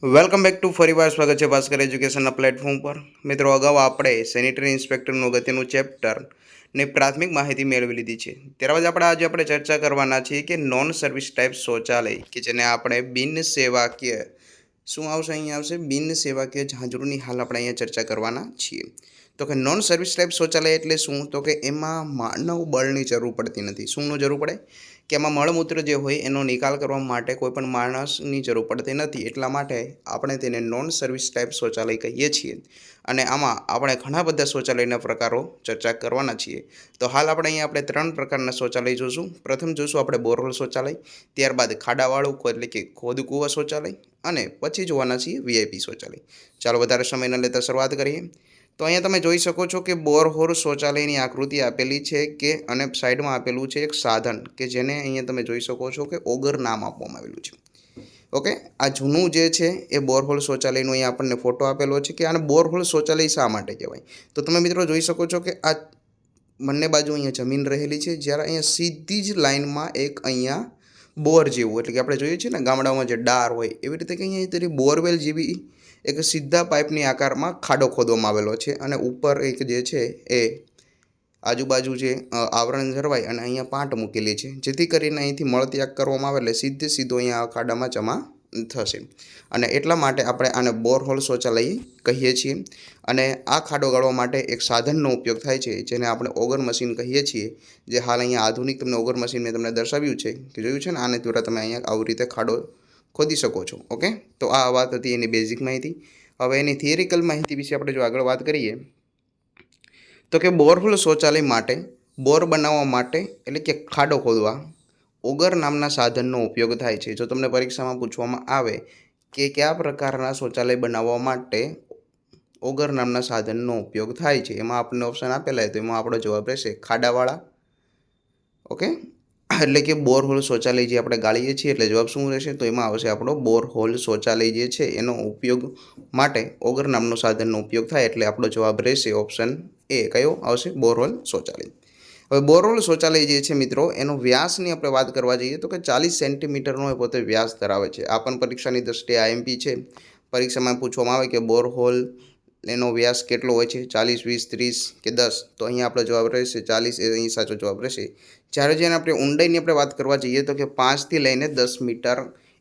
Welcome back to ફરીવાર સ્વાગત છે ભાસ્કર એજ્યુકેશનના પ્લેટફોર્મ પર. મિત્રો, અગાઉ આપણે સેનિટરી ઇન્સ્પેક્ટરનું અગત્યનું ચેપ્ટર ને પ્રાથમિક માહિતી મેળવી લીધી છે. ત્યારબાદ આજે આપણે ચર્ચા કરવાના છીએ કે નોન સર્વિસ ટાઈપ શૌચાલય, કે જેને આપણે બિન સેવાકીય, શું આવશે અહીંયા આવશે બિન સેવાકીય ઝાંઝરુની હાલ આપણે અહીંયા ચર્ચા કરવાના છીએ. તો કે નોન સર્વિસ ટાઈપ શૌચાલય એટલે શું? તો કે એમાં માનવ બળની જરૂર પડતી નથી. શુંનું જરૂર પડે? કે એમાં મળમૂત્ર જે હોય એનો નિકાલ કરવા માટે કોઈ પણ માણસની જરૂર પડતી નથી. એટલા માટે આપણે તેને નોન સર્વિસ ટાઈપ શૌચાલય કહીએ છીએ. અને આમાં આપણે ઘણા બધા શૌચાલયના પ્રકારો ચર્ચા કરવાના છીએ. તો હાલ આપણે 3 પ્રકારના શૌચાલય જોઈશું. પ્રથમ જોઈશું આપણે બોરહોલ શૌચાલય, ત્યારબાદ ખાડાવાળું એટલે કે ખોદકૂવા શૌચાલય, અને પછી જોવાના છીએ વીઆઈપી શૌચાલય. ચાલો વધારે સમય ન લેતા શરૂઆત કરીએ. તો અહીંયા તમે જોઈ શકો છો કે બોરહોલ શૌચાલયની આકૃતિ આપેલી છે કે અને સાઈડમાં આપેલું છે એક સાધન, કે જેને અહીંયા તમે જોઈ શકો છો કે ઓગર નામ આપવામાં આવેલું છે. ઓકે, આ જૂનું જે છે એ બોરહોલ શૌચાલયનો અહીંયા આપણને ફોટો આપેલો છે કે આને બોરહોલ શૌચાલય શા માટે કહેવાય. તો તમે મિત્રો જોઈ શકો છો કે આ બંને બાજુ અહીંયા જમીન રહેલી છે, જ્યારે અહીંયા સીધી જ લાઇનમાં એક અહીંયા બોર જેવું, એટલે કે આપણે જોઈએ છીએ ને ગામડાઓમાં જે ડાર હોય એવી રીતે કે અહીંયા તેની બોરવેલ જેવી એક સીધા પાઇપની આકારમાં ખાડો ખોદવામાં આવેલો છે, અને ઉપર એક જે છે એ આજુબાજુ જે આવરણ જળવાય અને અહીંયા પાટ મૂકેલી છે, જેથી કરીને અહીંથી મળત્યાગ કરવામાં આવે એટલે સીધો અહીંયા ખાડામાં જમા થશે. અને એટલા માટે આપણે આને બોરહોલ શૌચાલય કહીએ છીએ. અને આ ખાડો ગાળવા માટે એક સાધનનો ઉપયોગ થાય છે, જેને આપણે ઓગર મશીન કહીએ છીએ, જે હાલ અહીંયા આધુનિક તમને ઓગર મશીન મેં તમને દર્શાવ્યું છે કે જોયું છે ને, આને દ્વારા તમે અહીંયા આવી રીતે ખાડો ખોદી શકો છો. ઓકે, તો આ વાત હતી એની બેઝિક માહિતી. હવે એની થિયરિકલ માહિતી વિશે આપણે જો આગળ વાત કરીએ તો કે બોરહોલ શૌચાલય માટે બોર બનાવવા માટે એટલે કે ખાડો ખોદવા ઓગર નામના સાધનનો ઉપયોગ થાય છે. જો તમને પરીક્ષામાં પૂછવામાં આવે કે કયા પ્રકારના શૌચાલય બનાવવા માટે ઓગર નામના સાધનનો ઉપયોગ થાય છે, એમાં આપણને ઓપ્શન આપેલા હોય તો એમાં આપણો જવાબ રહેશે ખાડાવાળા. ઓકે, એટલે કે બોરહોલ શૌચાલય જે આપણે ગાળીએ છીએ એટલે જવાબ શું રહેશે? તો એમાં આવશે આપણો બોરહોલ શૌચાલય જે છે એનો ઉપયોગ માટે ઓગર નામનો સાધનનો ઉપયોગ થાય, એટલે આપણો જવાબ રહેશે ઓપ્શન એ. કયો આવશે? બોરહોલ શૌચાલય. હવે બોરહોલ શૌચાલય જે છે મિત્રો, એનો વ્યાસની આપણે વાત કરવા જઈએ તો કે 40 સેન્ટીમીટરનો એ પોતે વ્યાસ ધરાવે છે. આ પણ પરીક્ષાની દ્રષ્ટિએ આઈએમપી છે. પરીક્ષામાં પૂછવામાં આવે કે બોરહોલ એનો વ્યાસ કેટલો હોય છે, 40, 20, 30 કે 10? તો અહીંયા આપણો જવાબ રહેશે 40, એ અહીં સાચો જવાબ રહેશે. જ્યારે જેને આપણે ઊંડાઈની આપણે વાત કરવા જઈએ તો કે 5 થી લઈને 10 મીટર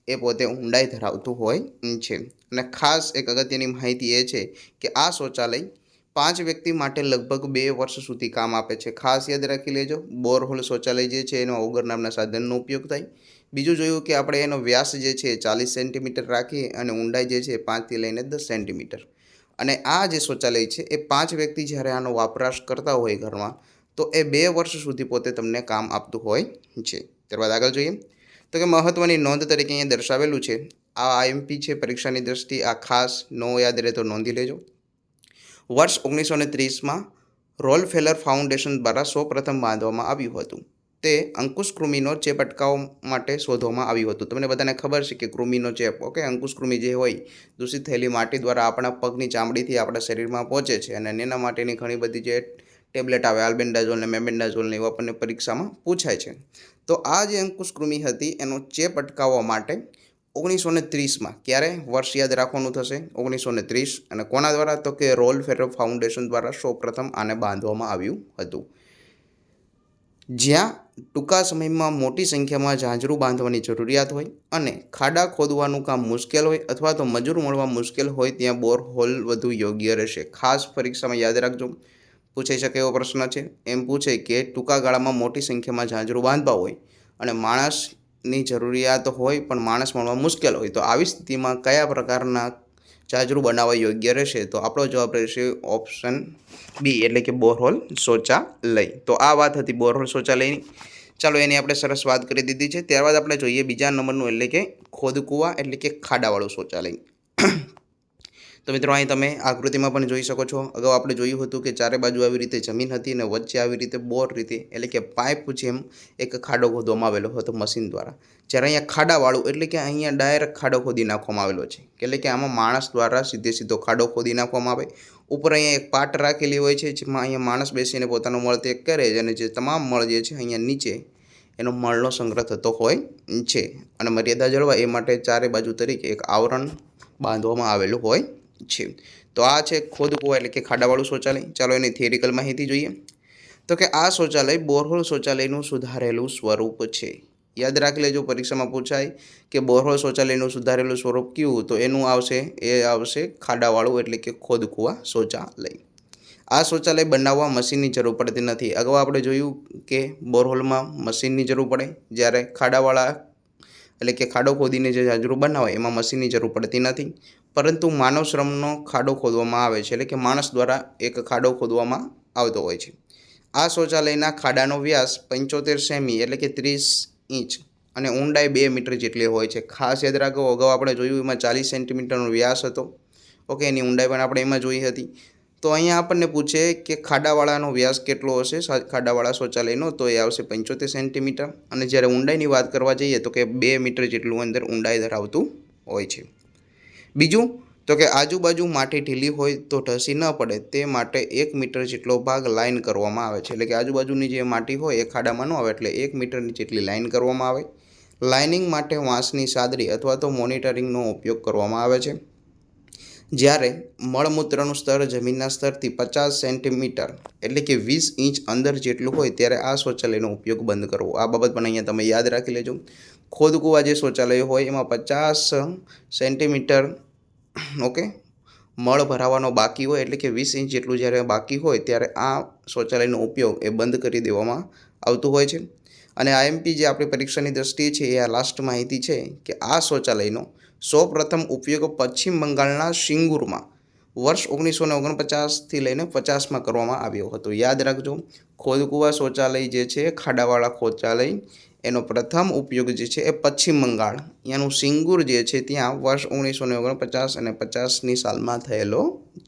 એ પોતે ઊંડાઈ ધરાવતું હોય છે. અને ખાસ એક અગત્યની માહિતી એ છે કે આ શૌચાલય 5 વ્યક્તિ માટે લગભગ 2 વર્ષ સુધી કામ આપે છે. ખાસ યાદ રાખી લેજો, બોરહોલ શૌચાલય જે છે એનો ઓગર નામના સાધનનો ઉપયોગ થાય. બીજું જોયું કે આપણે એનો વ્યાસ જે છે 40 સેન્ટીમીટર રાખીએ અને ઊંડાઈ જે છે 5 થી લઈને 10 સેન્ટીમીટર. અને આ જે શૌચાલય છે એ 5 વ્યક્તિ જ્યારે આનો વપરાશ કરતા હોય ઘરમાં, તો એ 2 વર્ષ સુધી પોતે તમને કામ આપતું હોય છે. ત્યારબાદ આગળ જોઈએ તો કે મહત્ત્વની નોંધ તરીકે અહીંયા દર્શાવેલું છે. આ આઈએમપી છે પરીક્ષાની દ્રષ્ટિએ, આ ખાસ નો યાદ રહે તો નોંધી લેજો. વર્ષ 1930માં રોલફેલર ફાઉન્ડેશન દ્વારા સૌપ્રથમ બાંધવામાં આવ્યું હતું. તે અંકુશકૃમિનો ચેપ અટકાવવા માટે શોધવામાં આવ્યું હતું. તમને બધાને ખબર છે કે કૃમિનો ચેપ, ઓકે, અંકુશકૃમિ જે હોય દૂષિત થયેલી માટી દ્વારા આપણા પગની ચામડીથી આપણા શરીરમાં પહોંચે છે, અને એના માટેની ઘણી બધી જે ટેબ્લેટ આવે, આલ્બેન્ડાઝોલ ને મેબેન્ડાઝોલ ને એવા આપણને પરીક્ષામાં પૂછાય છે. તો આ જે અંકુશકૃમિ હતી એનો ચેપ અટકાવવા માટે 1930માં, ક્યારે વર્ષ યાદ રાખવાનું થશે? 1930. અને કોના દ્વારા? તો કે રોલફેલર ફાઉન્ડેશન દ્વારા સૌપ્રથમ આને બાંધવામાં આવ્યું હતું. જ્યાં ટૂંકા સમયમાં મોટી સંખ્યામાં ઝાંઝરું બાંધવાની જરૂરિયાત હોય અને ખાડા ખોદવાનું કામ મુશ્કેલ હોય અથવા તો મજૂર મળવા મુશ્કેલ હોય, ત્યાં બોરહોલ વધુ યોગ્ય રહેશે. ખાસ પરીક્ષામાં યાદ રાખજો, પૂછાઈ શકે એવો પ્રશ્ન છે. એમ પૂછે કે ટૂંકા ગાળામાં મોટી સંખ્યામાં ઝાંઝરું બાંધવા હોય અને માણસની જરૂરિયાત હોય પણ માણસ મળવા મુશ્કેલ હોય, તો આવી સ્થિતિમાં કયા પ્રકારના ઝાંઝરું બનાવવા યોગ્ય રહેશે? તો આપણો જવાબ રહેશે ઓપ્શન બી, એટલે કે બોરહોલ શૌચાલય. તો આ વાત હતી બોરહોલ શૌચાલયની. ચાલો એની આપણે સરસ વાત કરી દીધી છે. ત્યારબાદ આપણે જોઈએ બીજા નંબરનું, એટલે કે ખોદકૂવા એટલે કે ખાડાવાળું શૌચાલય. તો મિત્રો, અહીં તમે આકૃતિમાં પણ જોઈ શકો છો. અગાઉ આપણે જોયું હતું કે ચારે બાજુ આવી રીતે જમીન હતી અને વચ્ચે આવી રીતે બોર રીતે એટલે કે પાઇપ જેમ એક ખાડો ખોદવામાં આવેલો હતો મશીન દ્વારા. જ્યારે અહીંયા ખાડાવાળું એટલે કે અહીંયા ડાયરેક્ટ ખાડો ખોદી નાખવામાં આવેલો છે, એટલે કે આમાં માણસ દ્વારા સીધો ખાડો ખોદી નાખવામાં આવે. ઉપર અહીંયા એક પાટ રાખેલી હોય છે, જેમાં અહીંયા માણસ બેસીને પોતાનો મળ ત્યાગ કરે છે, અને જે તમામ મળ જે છે અહીંયા નીચે એનો મળનો સંગ્રહ થતો હોય છે. અને મર્યાદા જળવાય એ માટે ચારે બાજુ તરીકે એક આવરણ બાંધવામાં આવેલું હોય છે. તો આ છે ખોદકૂવા એટલે કે ખાડાવાળું શૌચાલય. ચાલો એની થિયરિકલ માહિતી જોઈએ. તો કે આ શૌચાલય બોરહોલ શૌચાલયનું સુધારેલું સ્વરૂપ છે. યાદ રાખી લેજો, પરીક્ષામાં પૂછાય કે બોરહોલ શૌચાલયનું સુધારેલું સ્વરૂપ કયું, તો એનું આવશે ખાડાવાળું એટલે કે ખોદકૂવા શૌચાલય. આ શૌચાલય બનાવવા મશીનની જરૂર પડતી નથી. અગાઉ આપણે જોયું કે બોરહોલમાં મશીનની જરૂર પડે, જ્યારે ખાડાવાળા એટલે કે ખાડો ખોદીને જે જાજરૂ બનાવે એમાં મશીનની જરૂર પડતી નથી, પરંતુ માનવ શ્રમનો ખાડો ખોદવામાં આવે છે, એટલે કે માણસ દ્વારા એક ખાડો ખોદવામાં આવતો હોય છે. આ શૌચાલયના ખાડાનો વ્યાસ 75 સેમી એટલે કે 30 ઇંચ અને ઊંડાઈ 2 મીટર જેટલી હોય છે. ખાસ યાદ રાખો, અગાઉ આપણે જોયું એમાં 40 સેન્ટીમીટરનો વ્યાસ હતો. ઓકે, એની ઊંડાઈ પણ આપણે એમાં જોઈ હતી. તો અહીંયા આપણને પૂછે કે ખાડાવાળાનો વ્યાસ કેટલો હશે ખાડાવાળા શૌચાલયનો, તો એ આવશે 75 સેન્ટીમીટર. અને જ્યારે ઊંડાઈની વાત કરવા જઈએ તો કે 2 મીટર જેટલું અંદર ઊંડાઈ ધરાવતું હોય છે. બીજું તો કે આજુબાજુ માટી ઢીલી હોય તો ઢસી ન પડે તે માટે 1 મીટર જેટલો ભાગ લાઇન કરવામાં આવે છે. એટલે કે આજુબાજુની જે માટી હોય એ ખાડામાં ન આવે એટલે 1 મીટરની જેટલી લાઇન કરવામાં આવે. લાઇનિંગ માટે વાંસની સાદડી અથવા તો મોનિટરિંગનો ઉપયોગ કરવામાં આવે છે. જ્યારે મળમૂત્રનું સ્તર જમીનના સ્તરથી 50 સેન્ટીમીટર એટલે કે 20 ઇંચ અંદર જેટલું હોય ત્યારે આ શૌચાલયનો ઉપયોગ બંધ કરવો. આ બાબત પણ અહીંયા તમે યાદ રાખી લેજો. ખોદકૂવા જે શૌચાલય હોય એમાં 50 સેન્ટીમીટર ઓકે મળ ભરાવાનો બાકી હોય, એટલે કે 20 ઇંચ જેટલું જ્યારે બાકી હોય ત્યારે આ શૌચાલયનો ઉપયોગ એ બંધ કરી દેવામાં આવતું હોય છે. અને આઈએમપી જે આપણી પરીક્ષાની દ્રષ્ટિએ છે એ આ લાસ્ટ માહિતી છે કે આ શૌચાલયનો સૌપ્રથમ ઉપયોગ પશ્ચિમ બંગાળના સિંગુરમાં વર્ષ 1949થી લઈને 50માં કરવામાં આવ્યો હતો. યાદ રાખજો, ખોદકૂવા શૌચાલય જે છે ખાડાવાળા શૌચાલય એનો પ્રથમ ઉપયોગ જે છે એ પશ્ચિમ બંગાળ ત્યાંનું સિંગુર જે છે ત્યાં વર્ષ 1949 અને 50ની સાલમાં થયેલો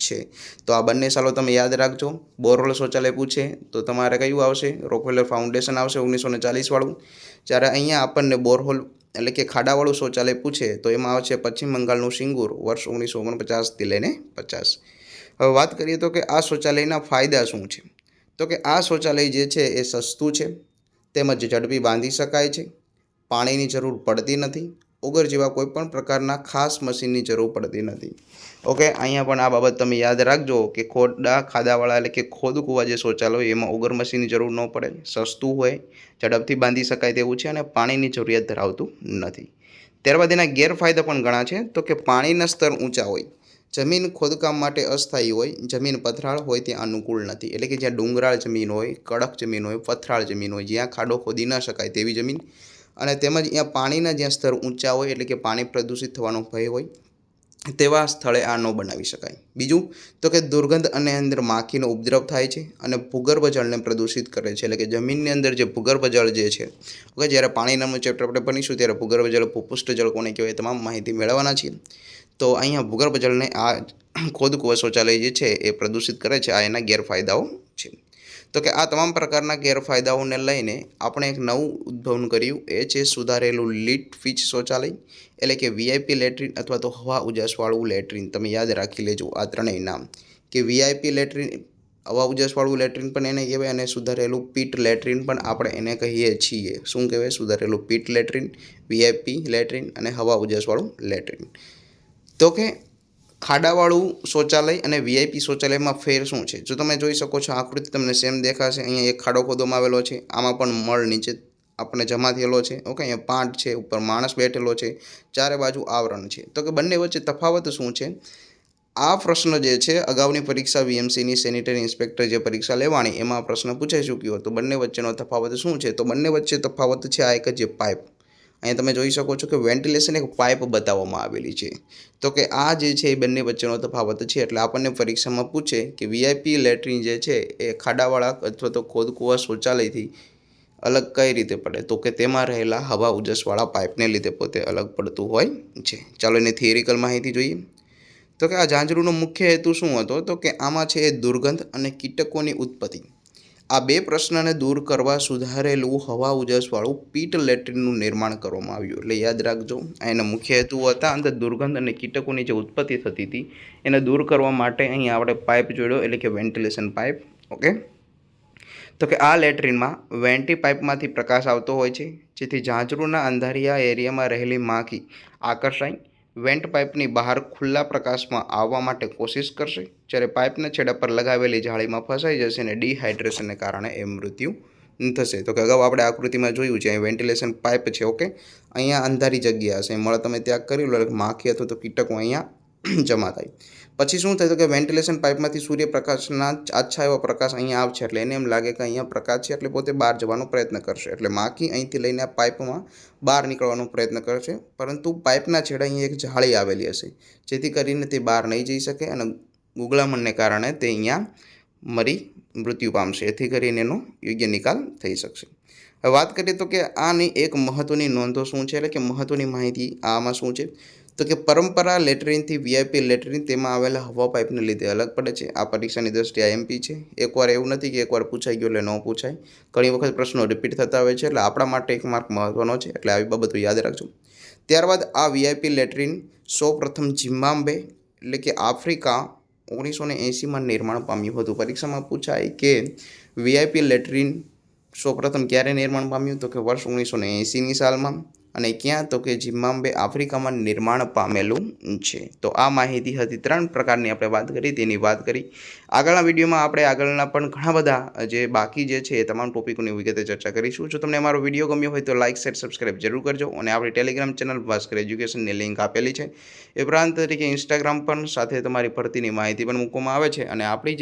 છે. તો આ બંને સાલો તમે યાદ રાખજો. બોરહોલ શૌચાલય પૂછે તો તમારે કયું આવશે? રોકફેલર ફાઉન્ડેશન આવશે 1940 વાળું. જ્યારે અહીંયા આપણને બોરહોલ એટલે કે ખાડાવાળું શૌચાલય પૂછે તો એમાં આવશે પશ્ચિમ બંગાળનું સિંગુર વર્ષ 1949થી લઈને 50. હવે વાત કરીએ તો કે આ શૌચાલયના ફાયદા શું છે. તો કે આ શૌચાલય જે છે એ સસ્તું છે, તેમજ ઝડપી બાંધી શકાય છે, પાણીની જરૂર પડતી નથી, ઓગર જેવા કોઈપણ પ્રકારના ખાસ મશીનની જરૂર પડતી નથી. ઓકે, અહીંયા પણ આ બાબત તમે યાદ રાખજો કે ખાડાવાળા એટલે કે ખોદકૂવા જે શૌચાલય હોય એમાં ઓગર મશીનની જરૂર ન પડે, સસ્તું હોય, ઝડપથી બાંધી શકાય તેવું છે અને પાણીની જરૂરિયાત ધરાવતું નથી. ત્યારબાદ એના ગેરફાયદા પણ ઘણા છે. તો કે પાણીના સ્તર ઊંચા હોય, જમીન ખોદકામ માટે અસ્થાયી હોય, જમીન પથરાળ હોય ત્યાં અનુકૂળ નથી. એટલે કે જ્યાં ડુંગરાળ જમીન હોય, કડક જમીન હોય, પથરાળ જમીન હોય, જ્યાં ખાડો ખોદી ન શકાય તેવી જમીન, અને તેમજ અહીંયા પાણીના જ્યાં સ્તર ઊંચા હોય એટલે કે પાણી પ્રદૂષિત થવાનો ભય હોય તેવા સ્થળે આ ન બનાવી શકાય. બીજું તો કે દુર્ગંધ અને અંદર માખીનો ઉપદ્રવ થાય છે અને ભૂગર્ભ જળને પ્રદૂષિત કરે છે. એટલે કે જમીનની અંદર જે ભૂગર્ભ જળ જે છે, ઓકે, જ્યારે પાણી નામનું ચેપ્ટર આપણે ભણીશું ત્યારે ભૂગર્ભ જળ, ભૂપૃષ્ઠ જળ કોને કહેવાય તમામ માહિતી મેળવવાના છીએ. તો અહીંયા ભૂગર્ભ જળને આ ખોદકૂવા શૌચાલય જે છે એ પ્રદૂષિત કરે છે. આ એના ગેરફાયદાઓ છે. તો કે આ તમામ પ્રકારના ગેરફાયદાઓને લઈને આપણે એક નવું ઉદ્ભવન કર્યું, એ છે સુધારેલું લીટ ફિચ શૌચાલય એટલે કે વીઆઈપી લેટ્રિન અથવા તો હવા ઉજાસવાળું લેટ્રિન. તમે યાદ રાખી લેજો આ ત્રણેય નામ કે વીઆઈપી લેટ્રિન, હવા ઉજાસવાળું લેટ્રિન પણ એને કહેવાય અને સુધારેલું પીટ લેટ્રિન પણ આપણે એને કહીએ છીએ. શું કહેવાય? સુધારેલું પીટ લેટ્રિન, વીઆઈપી લેટ્રિન અને હવા ઉજાસવાળું લેટ્રિન. તો કે ખાડાવાળું શૌચાલય અને વીઆઈપી શૌચાલયમાં ફેર શું છે? જો તમે જોઈ શકો છો આકૃતિ તમને સેમ દેખાશે. અહીંયા એક ખાડો ખોદવામાં આવેલો છે, આમાં પણ મળ નીચે આપણે જમા થયેલો છે. ઓકે, અહીંયા પાટ છે, ઉપર માણસ બેઠેલો છે, ચારે બાજુ આવરણ છે. તો કે બંને વચ્ચે તફાવત શું છે? આ પ્રશ્ન જે છે અગાઉની પરીક્ષા વીએમસીની સેનિટરી ઇન્સ્પેક્ટર જે પરીક્ષા લેવાની એમાં આ પ્રશ્ન પૂછાઈ ચૂક્યો હતો. બંને વચ્ચેનો તફાવત શું છે? તો બંને વચ્ચે તફાવત છે આ એક જે પાઇપ. અહીંયા તમે જોઈ શકો છો કે વેન્ટિલેશન એક પાઇપ બતાવવામાં આવેલી છે. તો કે આ જે છે એ બંને વચ્ચેનો તફાવત છે. એટલે આપણને પરીક્ષામાં પૂછે કે વીઆઈપી લેટ્રિન જે છે એ ખાડાવાળા અથવા તો ખોદકૂવા શૌચાલયથી અલગ કઈ રીતે પડે? તો કે તેમાં રહેલા હવા ઉજાસવાળા પાઇપને લીધે પોતે અલગ પડતું હોય છે. ચાલો એની થિયરિકલ માહિતી જોઈએ. તો કે આ ઝાંઝરૂનો મુખ્ય હેતુ શું હતો? તો કે આમાં છે એ દુર્ગંધ અને કીટકોની ઉત્પત્તિ. આ બે પ્રશ્નને દૂર કરવા સુધારેલું હવા ઉજાસવાળું પીટ લેટ્રિનનું નિર્માણ કરવામાં આવ્યું. એટલે યાદ રાખજો, એના મુખ્ય હેતુ હતા અંદર દુર્ગંધ અને કીટકોની જે ઉત્પત્તિ થતી હતી એને દૂર કરવા માટે અહીં આપણે પાઇપ જોડ્યો, એટલે કે વેન્ટિલેશન પાઇપ. ઓકે, તો કે આ લેટ્રિનમાં વેન્ટી પાઇપમાંથી પ્રકાશ આવતો હોય છે, જેથી ઝાંઝરૂના અંધારિયા એરિયામાં રહેલી માખી આકર્ષાય વેન્ટ પાઇપની બહાર ખુલ્લા પ્રકાશમાં આવવા માટે કોશિશ કરશે, જ્યારે પાઇપના છેડા પર લગાવેલી જાળીમાં ફસાઈ જશે અને ડિહાઇડ્રેશનને કારણે એ મૃત્યુ થશે. તો કે અગાઉ આપણે આકૃતિમાં જોયું છે, અહીં વેન્ટિલેશન પાઇપ છે. ઓકે, અહીંયા અંધારી જગ્યા હશે, મળ તમે ત્યાગ કરી લો, માખી અથવા તો કીટકો અહીંયા જમા થાય. પછી શું થાય તો કે વેન્ટિલેશન પાઇપમાંથી સૂર્યપ્રકાશના આછા એવો પ્રકાશ અહીંયા આવશે, એટલે એને એમ લાગે કે અહીંયા પ્રકાશ છે, એટલે પોતે બહાર જવાનો પ્રયત્ન કરશે. એટલે માખી અહીંથી લઈને આ પાઇપમાં બહાર નીકળવાનો પ્રયત્ન કરશે, પરંતુ પાઇપના છેડા અહીંયા એક જાળી આવેલી હશે, જેથી કરીને તે બહાર નહીં જઈ શકે અને ગુગળામણને કારણે તે અહીંયા મૃત્યુ પામશે. એથી કરીને એનો યોગ્ય નિકાલ થઈ શકશે. હવે વાત કરીએ તો કે આની એક મહત્ત્વની નોંધો શું છે, એટલે કે મહત્ત્વની માહિતી આમાં શું છે તો કે પરંપરા લેટરિનથી વીઆઈપી લેટરિન તેમાં આવેલા હવા પાઇપને લીધે અલગ પડે છે. આ પરીક્ષાની દ્રષ્ટિએ એમપી છે. એકવાર એવું નથી કે એકવાર પૂછાઈ ગયું એટલે ન પૂછાય, ઘણી વખત પ્રશ્નો રિપીટ થતા હોય છે, એટલે આપણા માટે એક માર્ક મહત્ત્વનો છે, એટલે આવી બાબતો યાદ રાખજો. ત્યારબાદ આ વીઆઈપી લેટરિન સૌપ્રથમ ઝિમ્બાબ્વે એટલે કે આફ્રિકા 1980માં નિર્માણ પામ્યું હતું. પરીક્ષામાં પૂછાય કે વીઆઈપી લેટરિન સૌપ્રથમ ક્યારે નિર્માણ પામ્યું, તો કે વર્ષ 1980ની સાલમાં, અને ક્યાં તો કે ઝિમ્બાબ્વે આફ્રિકામાં નિર્માણ પામેલું છે. તો આ માહિતી હતી 3 પ્રકારની આપણે વાત કરી, તેની વાત કરી. આગળના વિડીયોમાં આપણે આગળના પણ ઘણા બધા જે બાકી જે છે એ તમામ ટોપિકોની વિગતે ચર્ચા કરીશું. જો તમને અમારો વિડીયો ગમ્યો હોય તો લાઇક, શેર, સબસ્ક્રાઇબ જરૂર કરજો, અને આપણી ટેલિગ્રામ ચેનલ ભાસ્કર એજ્યુકેશનની લિંક આપેલી છે. એ ઉપરાંત તરીકે ઇન્સ્ટાગ્રામ પણ સાથે તમારી ભરતીની માહિતી પણ મૂકવામાં આવે છે, અને આપણી જે